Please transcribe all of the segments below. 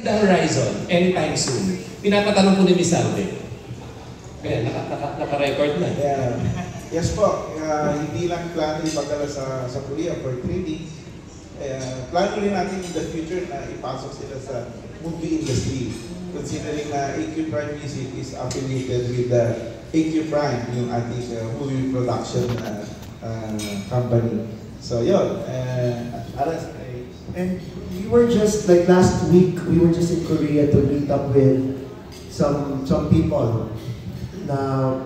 The horizon, anytime soon. Pinapatanong po ni Miss Alde. Kaya, naka-record na. Yeah. Yes po, hindi lang plano ipagdala sa Korea for trading. Plano rin natin in the future na ipasok sila sa movie industry. Considering na AQ Prime Music is affiliated with the AQ Prime, yung ating movie production company. So yun, and we were just, like last week, we were just in Korea to meet up with some people na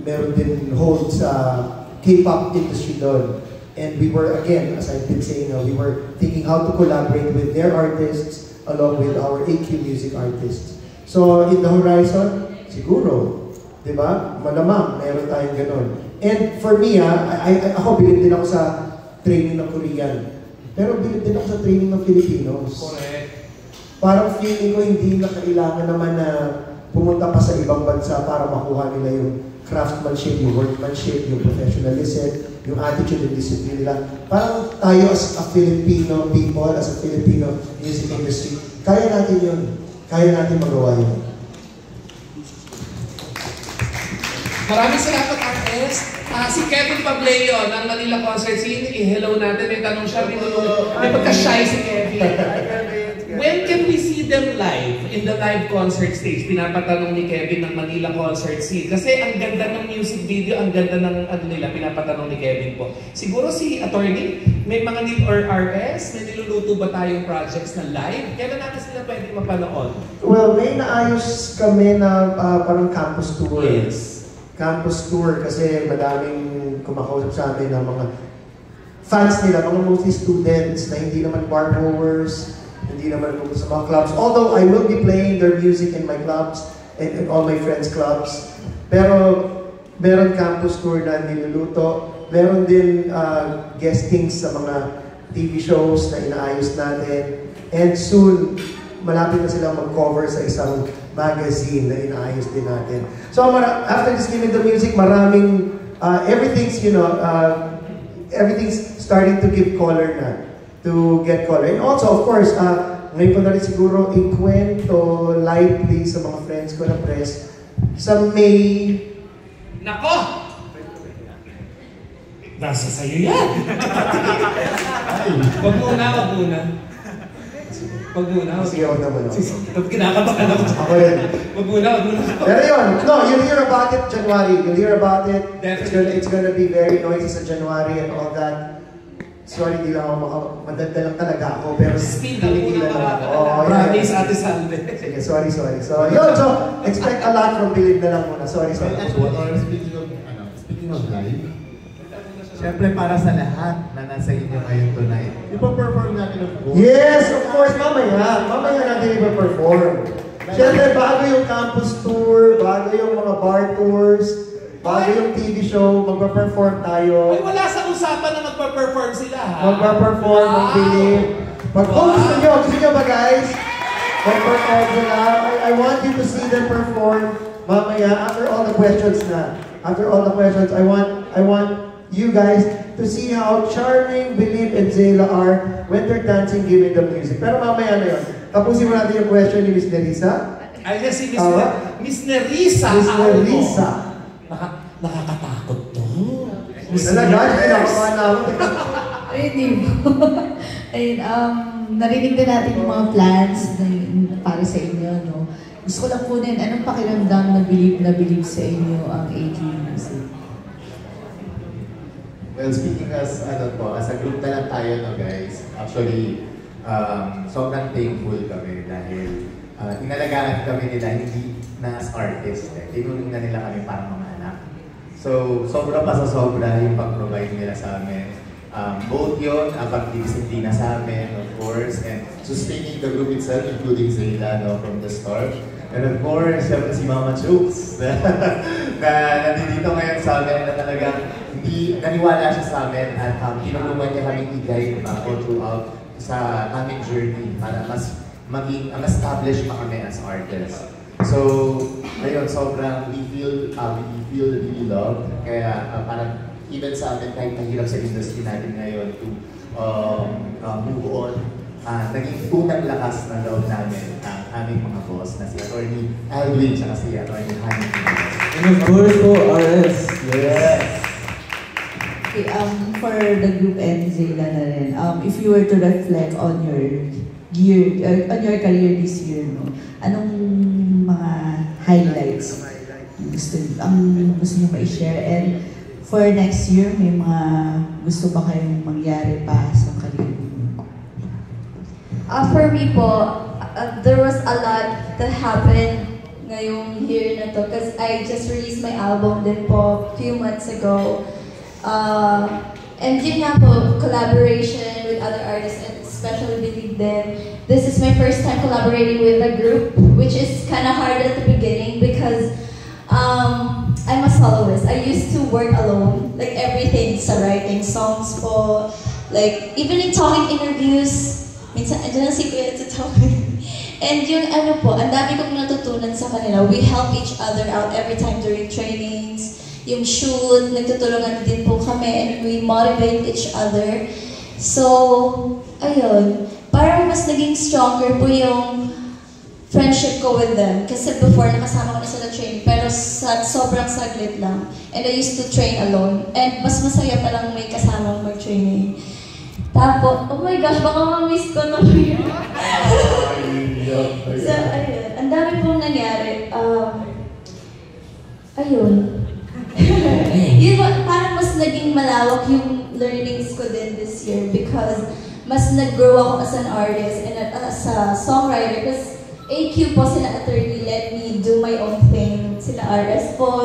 meron din hold sa K-pop industry doon. And we were, again, as I've been saying, we were thinking how to collaborate with their artists along with our AQ music artists. So, in the horizon, siguro, di ba? Malamang, meron tayong ganun. And for me, ako bilib din ako sa training ng Korean. Pero bilib din ako sa training ng Filipinos. Correct. Parang feeling ko hindi na kailangan naman na pumunta pa sa ibang bansa para makuha nila yung craftsmanship, yung workmanship, yung professionalism, yung attitude and discipline nila. Parang tayo as a Filipino people, as a Filipino music industry, kaya natin yun. Kaya natin magawa yun. Maraming salamat, RS. Si Kevin Pableo ng Manila Concert Scene, i-hello natin. May tanong siya, may pagka-shy si Kevin. When can we see them live in the live concert stage? Pinapatanong ni Kevin ng Manila Concert Scene. Kasi ang ganda ng music video, ang ganda ng ano nila, pinapatanong ni Kevin po. Siguro si attorney, may mga or RS, may niluluto ba tayong projects na live? Kailan natin sila pwede mapanood? Well, may naayos kami na parang campus tour. Yes. Campus tour kasi madaming kumakausap sa amin ng mga fans nila, mga mostly students na hindi naman bar goers, hindi naman sa mga clubs. Although I will be playing their music in my clubs and all my friends' clubs. Pero meron campus tour na niluluto. Meron din guestings sa mga TV shows na inaayos natin. And soon, malapit na silang mag-cover sa isang magazine na inaayos din natin. So after this Give Me the Music, maraming, everything's, everything's starting to give color na. To get color. And also, of course, ngayon ko na rin siguro ikwento lightly sa mga friends ko na press sa May. Nako! Nasa sa'yo yan! Wag muna, wag muna. Wag muna. Sige, wag naman. Kinakabakan ako. Ako rin. Wag muna, wag muna. Pero yun, no, you'll hear about it January. You'll hear about it. Definitely. It's gonna be very noisy sa January and all that. Sorry, hindi lang ako madagda lang talaga ako, pero speed lang muna ako. Promise, Ate Salve. Sige, sorry. So, yun, so, expect a lot from Bilib na lang muna. Sorry. Speaking of live, siyempre para sa lahat na nasa inyo ngayon tonight, ipa-perform natin of course. Yes, of course, mamaya natin ipa-perform. Siyempre, bago yung campus tour, bago yung mga bar tours, bago yung TV show, magpa-perform tayo. Ay, wala sa usapan na magpa-perform sila, ha? Magpa-perform ang Bilib. Gusto nyo ba guys? Mag-perform sila. I want you to see them perform mamaya after all the questions na. After all the questions, I want you guys to see how charming Bilib and Zayla are when they're dancing, giving the music. Pero mamaya na yun. Tapusin mo natin yung question ni Miss Nerissa. Ay, si Miss Nerissa. Miss Nerissa. Nakakatakot to. Talaga, kinakabahan na ako. Ayun po. Ayun, narinig na natin yung mga plans para sa inyo, no? Gusto ko lang kunin, anong pakiramdam na bilib sa inyo ang AQ Music? Well, speaking as a group na lang tayo, no guys. Actually, sobrang thankful kami dahil inalagaan kami nila hindi na as artist. Tinuring na nila kami parang mga anak. So, sobra pa sa sobra yung pag-provide nila sa amin. Both yun, ang pag-disiplina sa amin, of course, and sustaining the group itself, including Zayla, no, from the start. And of course, syempre si Mama Chooks, na nandito ngayon sa amin na talagang hindi naniwala siya sa amin at tinulungan niya kami i-guide all throughout sa aming journey para mas maging established pa kami as artists. So, ayun, sobrang we feel really loved. Kaya parang even sa amin, kahit mahirap sa industry natin ngayon to move on, naging tunang lakas ng loob namin aming mga boss na si Atty. Alvin at si Atty. Hani. And of course po, RS. Yes. Okay, for the group NZ na rin, if you were to reflect on your career this year, no, anong mga highlights gusto niyo ma-share? And for next year, may mga gusto ba kayong mangyari pa sa career niyo? For me po, there was a lot that happened ngayong year na to because I just released my album din po a few months ago. And yun nga po, collaboration with other artists and especially Believe Them. This is my first time collaborating with a group, which is kind of hard at the beginning because I'm a soloist. I used to work alone, like everything sa writing songs po, like even in talking interviews, minsan andyan na si Kuya to talk. And yung ano po, ang dami kong natutunan sa kanila. We help each other out every time during trainings. Yung shoot, nagtutulungan din po kami and we motivate each other. So, ayun. Parang mas naging stronger po yung friendship ko with them. Kasi before, nakasama ko na sila training. Pero sobrang saglit lang. And I used to train alone. And mas masaya palang may kasamang mag-training. Tapos, oh my gosh, baka ma-miss ko na yun. So, ayun. Ang dami pong nangyari. Ayun. Yun, parang mas naging malawak yung learnings ko din this year because mas nag-grow ako as an artist and as a songwriter because AQ po sila attorney let me do my own thing. Sila RS po,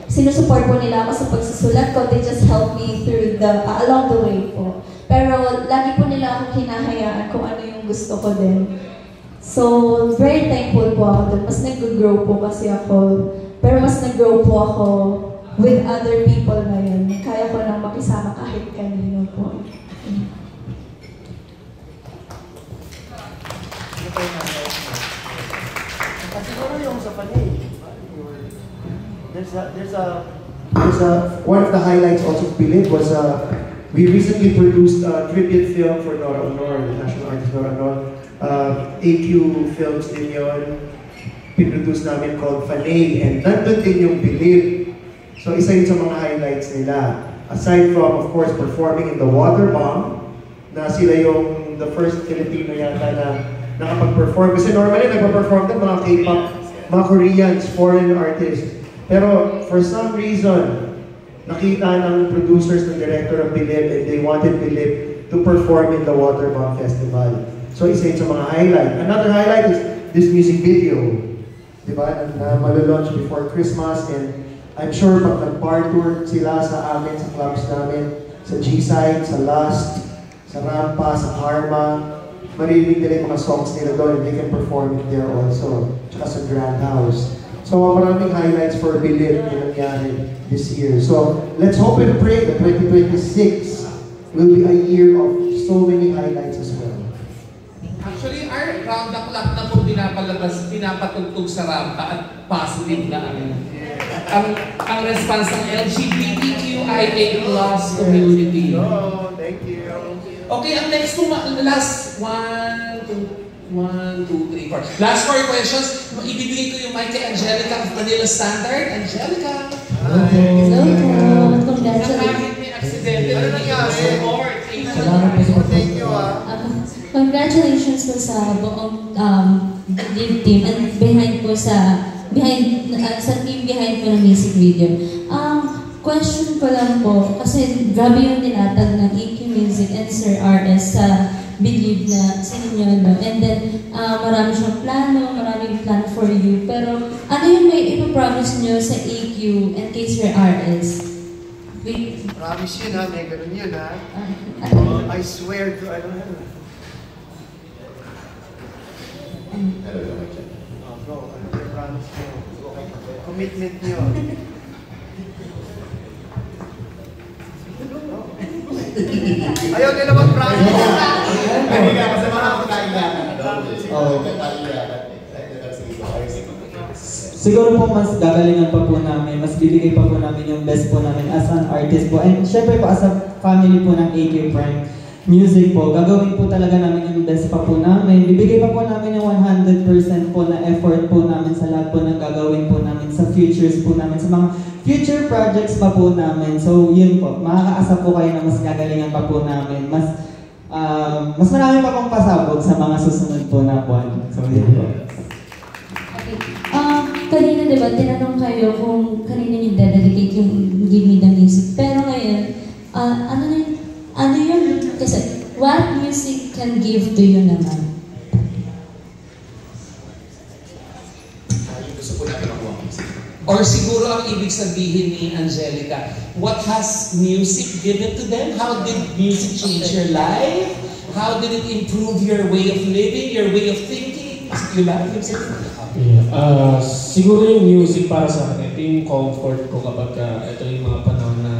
sinusupport po nila ako sa pagsusulat ko. They just help me through along the way po. Pero lagi po nila akong hinahayaan kung ano yung gusto ko din. So, very thankful po ako doon. Mas nag-grow po kasi ako. Pero mas nag-grow po ako with other people ngayon. Kaya ko nang makisama kahit kanino po. One of the highlights also of Believe was we recently produced a tribute film for Nora Honor, the national artist Nora Honor. AQ Films din yun. Pinroduce namin called Fanay, and nandun din yung Believe. So isa yun sa mga highlights nila. Aside from, of course, performing in the Water Bomb, na sila yung the first Filipino yata na nakapag-perform. Kasi normally nagpa-perform din mga K-pop, mga Koreans, foreign artists. Pero for some reason, nakita ng producers, ng director of Believe, and they wanted Believe to perform in the Water Bomb Festival. So isa yun sa mga highlight. Another highlight is this music video. Diba? Na malo-launch before Christmas, and I'm sure pag nag-bar tour sila sa amin, sa clubs namin, sa G-Side, sa Lust, sa Rampa, sa Karma, maririnig nila yung mga songs nila doon and they can perform it there also. Tsaka sa Grand House. So maraming highlights for Believe na nangyari this year. So let's hope and pray that 2026 will be a year of so many highlights as well. Actually, our round the clock na po pinapatugtog sa Rampa at positive na ang response ng LGBTQIA+ community. Oh, thank you. Okay, ang next po, last 1, 2, 3, 4. Last 4 questions. Ibibigay ko yung mic kay Angelica of Manila Standard. Angelica! Hello po. Congratulations. Nakakit may aksidente na nangyari. Salamat po sa Thank you Congratulations po sa buong Believe team and behind sa team behind po ng music video. Question ko lang po, kasi grabe yung nilatag ng EQ Music and Sir RS sa Believe na sa inyo, no? And then, marami siyang maraming plan for you. Pero, ano yung may ipapromise nyo sa EQ and kay Sir RS? Promise yun ha, may ganun yun ha. I swear to, I don't know. Bro, ano yung promise nyo? Commitment nyo. Ayaw nila mag-promise. Kanina kasi mga kailangan. Oo, siguro po mas gagalingan pa po namin, mas bibigay pa po namin yung best po namin as an artist po. And syempre po as a family po ng AK Prime Music po, gagawin po talaga namin yung best pa po namin. Bibigay pa po namin yung 100% 100% po na effort po namin sa lahat po ng gagawin po namin sa futures po namin, sa mga future projects pa po namin. So yun po, makakaasa po kayo na mas gagalingan pa po namin, mas marami pa pong pasabog sa mga susunod po na buwan. So yun po. Okay. Kanina diba, tinanong kayo kung kanina yung dedicate yung Give Me the Music. Pero ngayon, ano yun? Kasi, what music can give to you naman? Gusto po natin makuha ang music. Or siguro ang ibig sabihin ni Angelica, what has music given to them? How did music change your life? How did it improve your way of living, your way of thinking? Siguro yung music para sa akin, ito yung comfort ko kapag ito yung mga panahon na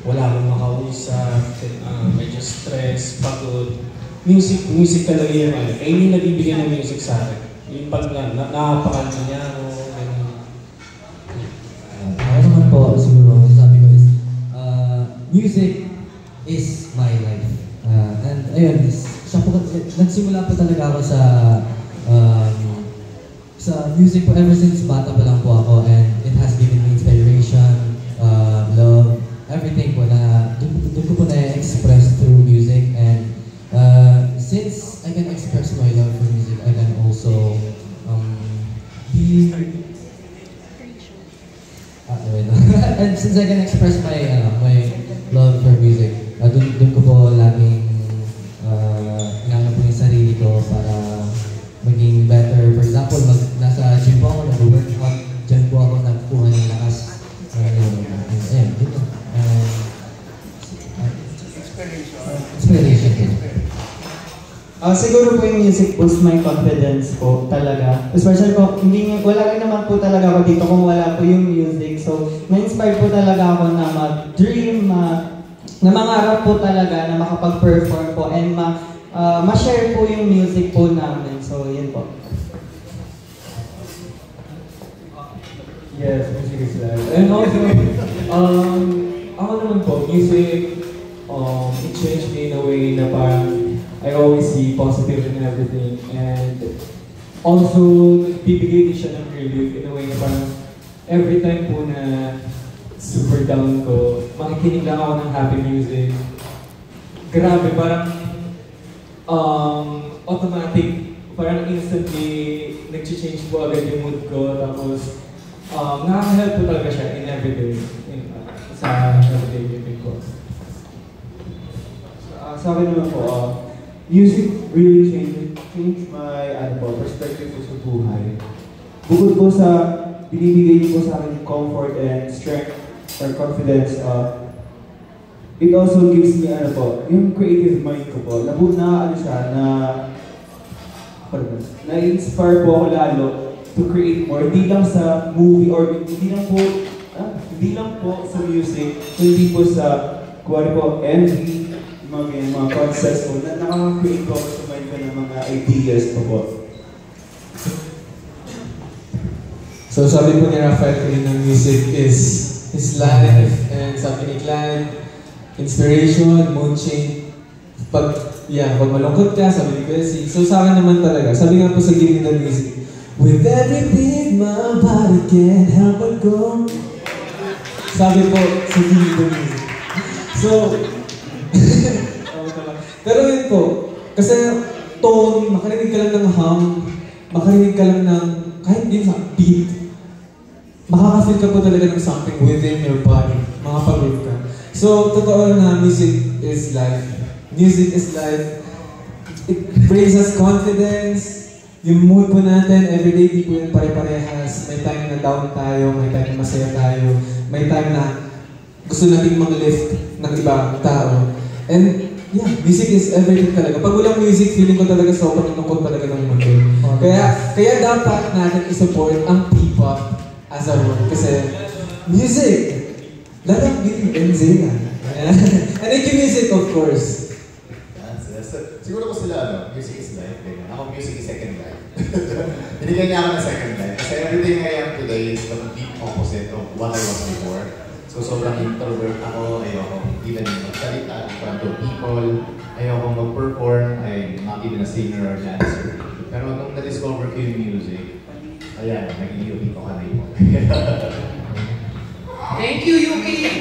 wala akong makausap, medyo stress, pagod. Music talaga yung yung nabibigyan ng music sa akin. Yung pag nakapakalma niya ako, ako naman po, siguro, sabi ko is, music is my life. And ayun, nagsimula po talaga ako sa music po ever since bata pa lang po ako, and it has given me inspiration, love, everything po na doon ko po na-express through music. And since I can express my love for music, I can also be and since I can express my love for music, doon ko po laging inano po yung sarili ko para maging better. For example, nasa gym po ako, nag-workout, dyan po ako nagkuha ng lakas. Inspiration. Siguro po yung music boost my confidence po talaga. Especially po, wala rin naman po talaga ako dito kung wala po yung music. So, na-inspire po talaga ako na mag-dream, na mangarap po talaga na makapag-perform po and ma-share po yung music po namin. So, yun po. yes, music is life. And also, ako naman po, music, it changed me in a way na parang I always see positive in everything. And also, bibigay din siya ng relief in a way na parang every time po na super down ko, makikinig lang ako ng happy music. Grabe, parang automatic, parang instantly nag-change po agad yung mood ko. Tapos, nakaka-help po talaga siya in everyday, sa everyday living ko. Sa akin naman po, music really changed my perspective ko sa buhay. Bukod po sa binibigay po sa akin comfort and strength or confidence, it also gives me yung creative mind ko po. Na-inspire po ako lalo to create more. Hindi lang sa movie or hindi lang po sa music, hindi po sa MV, mga concepts po, na nakaka-create po sa mind ko ng mga ideas po. So sabi po ni Rafael kanina, music is his life, and sabi ni Clyde, inspiration, mood change. Pag malungkot ka, sabi ni Bessie. So sa akin naman talaga, sabi nga po sa Give Me the Music, with every beat, my body can't help but go. Sabi po sa Give Me the Music. So, pero yun po, kasi tone, makarinig ka lang ng hum, makarinig ka lang ng, kahit din sa beat, makaka-feel ka po talaga ng something within your body, makapag-groove ka. So, totoo na music is life. Music is life. It brings us confidence. Yung mood po natin, everyday di po yung pare-parehas. May time na down tayo, may time na masaya tayo, may time na gusto nating mag-lift ng ibang tao. And yeah, music is everything talaga. Pag walang music, feeling ko talaga sobrang lungkot talaga ng mundo. Kaya dapat natin isupport ang P-pop as a whole. Kasi music, lahat din benzina. And thank you music, of course. Siguro ko sila, music is life. Ako, music is second life. Binigyan niya ako ng second life. Kasi everything I am today is the complete opposite of what I was before. So sobrang introvert ako, ayoko even magsalita in front of people, ayoko mag-perform, I'm not even a singer or dancer. Pero nung na-discover ko yung music. Ayan, nag-iuwi ko kami po. Thank you, Yuki!